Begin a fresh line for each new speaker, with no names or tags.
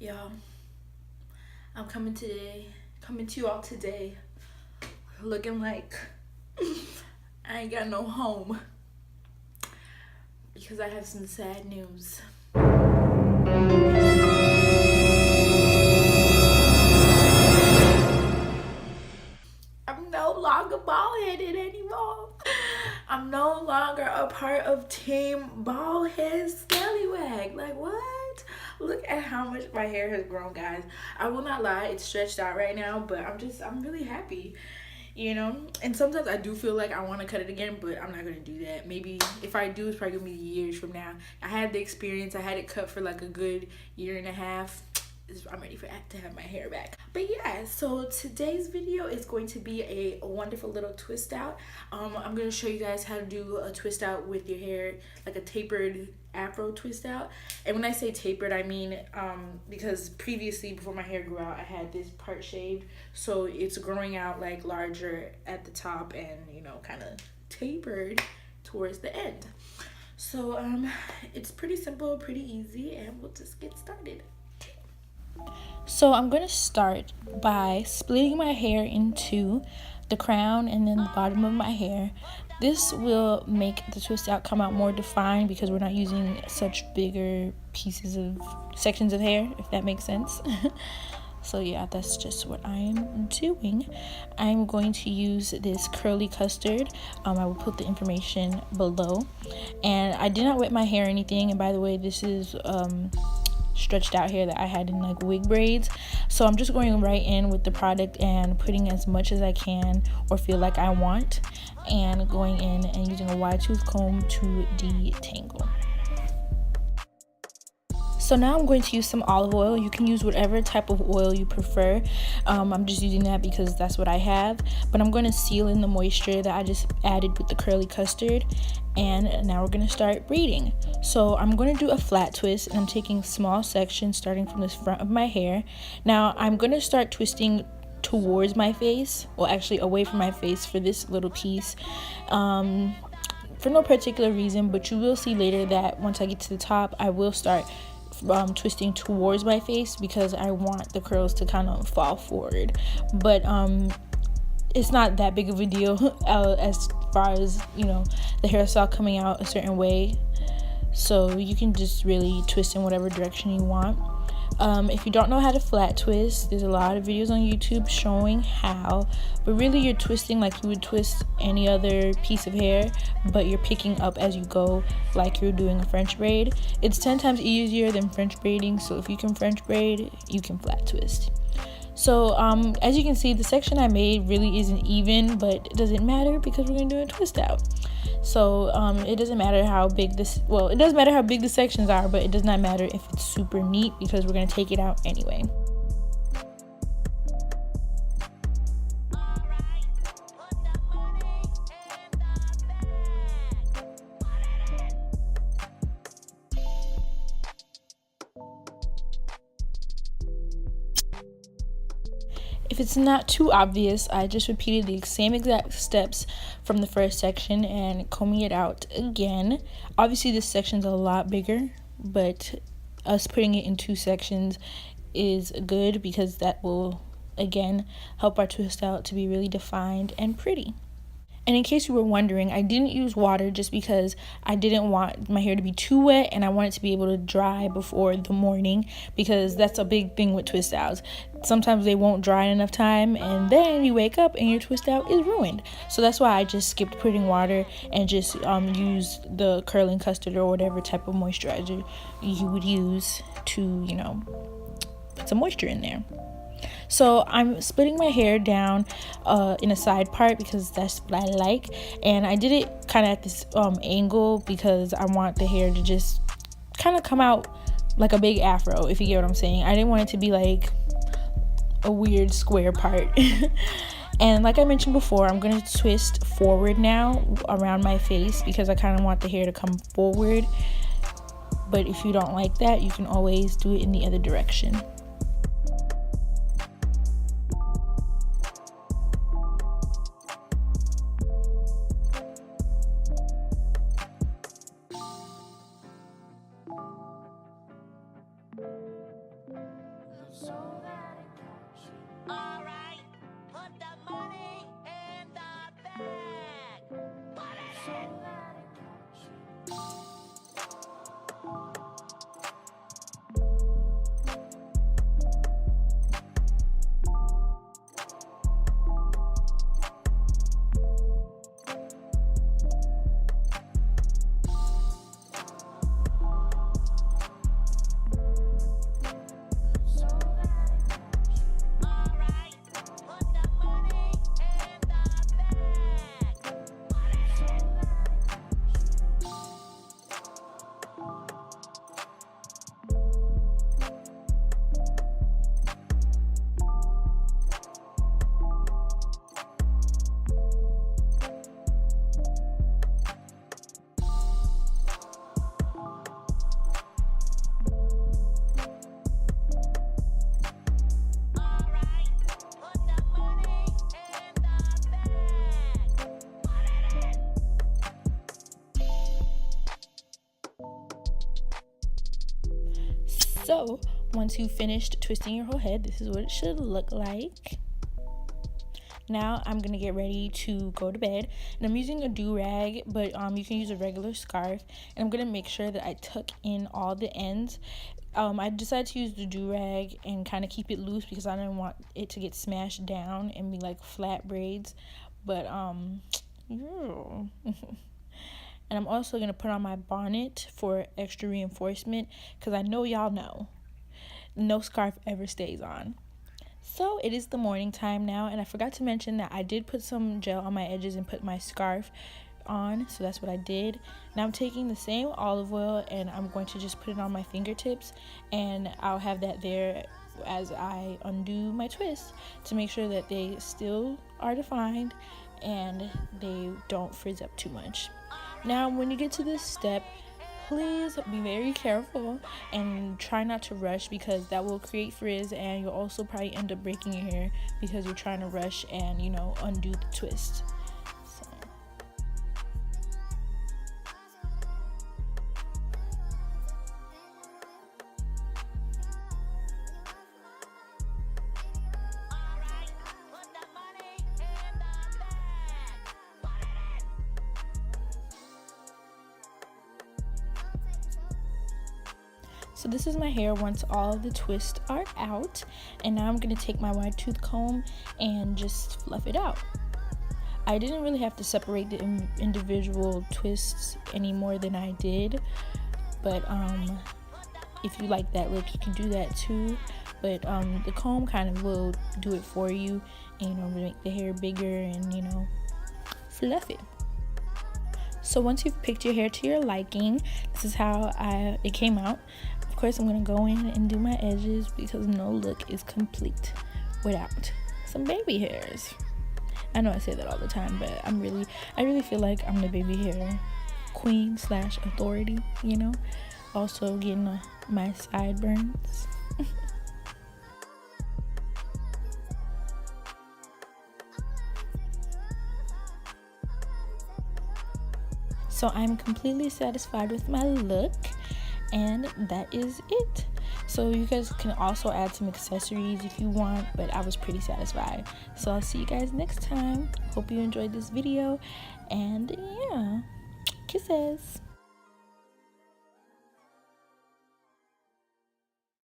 Y'all, I'm coming to you all today looking like I ain't got no home because I have some sad news. I'm no longer bald-headed anymore. I'm no longer a part of Team Bald-Head Scallywag. Like, what? Look at how much my hair has grown, guys. I will not lie, it's stretched out right now, but I'm really happy, you know? And sometimes I do feel like I want to cut it again, but I'm not going to do that. Maybe if I do, it's probably going to be years from now. I had the experience. I had it cut for like a good year and a half. I'm ready to have my hair back. But yeah, so today's video is going to be a wonderful little twist out. I'm going to show you guys how to do a twist out with your hair, like a tapered afro twist out. And when I say tapered, I mean because previously, before my hair grew out, I had this part shaved, so it's growing out like larger at the top and, you know, kind of tapered towards the end. So it's pretty simple, pretty easy, and we'll just get started. So I'm going to start by splitting my hair into the crown and then the bottom of my hair. This will make the twist out come out more defined because we're not using such bigger sections of hair, if that makes sense. So yeah, that's just what I am doing. I'm going to use this curly custard. I will put the information below. And I did not wet my hair or anything. And by the way, this is stretched out hair that I had in like wig braids, so I'm just going right in with the product and putting as much as I can or feel like I want, and going in and using a wide tooth comb to detangle. So now I'm going to use some olive oil. You can use whatever type of oil you prefer. I'm just using that because that's what I have. But I'm going to seal in the moisture that I just added with the curly custard. And now we're going to start braiding. So I'm going to do a flat twist, and I'm taking small sections starting from the front of my hair. Now I'm going to start twisting towards my face, well actually away from my face for this little piece. For no particular reason, but you will see later that once I get to the top, I will start twisting towards my face because I want the curls to kind of fall forward. But it's not that big of a deal as far as, you know, the hairstyle coming out a certain way, so you can just really twist in whatever direction you want. If you don't know how to flat twist, there's a lot of videos on YouTube showing how, but really you're twisting like you would twist any other piece of hair, but you're picking up as you go like you're doing a French braid. It's 10 times easier than French braiding, so if you can French braid, you can flat twist. So as you can see, the section I made really isn't even, but it doesn't matter because we're going to do a twist out. So it doesn't matter how big it does matter how big the sections are, but it does not matter if it's super neat because we're going to take it out anyway. If it's not too obvious, I just repeated the same exact steps from the first section and combing it out again. Obviously this section's a lot bigger, but us putting it in two sections is good because that will again help our twist out to be really defined and pretty. And in case you were wondering, I didn't use water just because I didn't want my hair to be too wet and I want it to be able to dry before the morning, because that's a big thing with twist outs. Sometimes they won't dry in enough time and then you wake up and your twist out is ruined. So that's why I just skipped putting water and just used the curling custard or whatever type of moisturizer you would use to, you know, put some moisture in there. So I'm splitting my hair down in a side part because that's what I like, and I did it kind of at this angle because I want the hair to just kind of come out like a big afro, if you get what I'm saying. I didn't want it to be like a weird square part. And like I mentioned before, I'm going to twist forward now around my face because I kind of want the hair to come forward. But if you don't like that, you can always do it in the other direction.
Alright, put the money in the bag. Put it in.
So once you've finished twisting your whole head, this is what it should look like. Now I'm gonna get ready to go to bed, and I'm using a do-rag, but you can use a regular scarf, and I'm gonna make sure that I tuck in all the ends. I decided to use the do-rag and kind of keep it loose because I didn't want it to get smashed down and be like flat braids, but yeah. And I'm also gonna put on my bonnet for extra reinforcement because I know y'all know no scarf ever stays on. So it is the morning time now, and I forgot to mention that I did put some gel on my edges and put my scarf on, so that's what I did. Now I'm taking the same olive oil and I'm going to just put it on my fingertips, and I'll have that there as I undo my twist to make sure that they still are defined and they don't frizz up too much. Now when you get to this step, please be very careful and try not to rush, because that will create frizz, and you'll also probably end up breaking your hair because you're trying to rush and, you know, undo the twist. So this is my hair once all of the twists are out, and now I'm going to take my wide tooth comb and just fluff it out. I didn't really have to separate the individual twists any more than I did, but if you like that look, you can do that too. But the comb kind of will do it for you, and, you know, make the hair bigger and, you know, fluff it. So once you've picked your hair to your liking, this is how it came out. Of course, I'm going to go in and do my edges because no look is complete without some baby hairs. I know I say that all the time, but I really feel like I'm the baby hair queen / authority, you know. Also getting my sideburns. So I'm completely satisfied with my look, and that is it. So you guys can also add some accessories if you want, but I was pretty satisfied. So I'll see you guys next time. Hope you enjoyed this video, and yeah, kisses.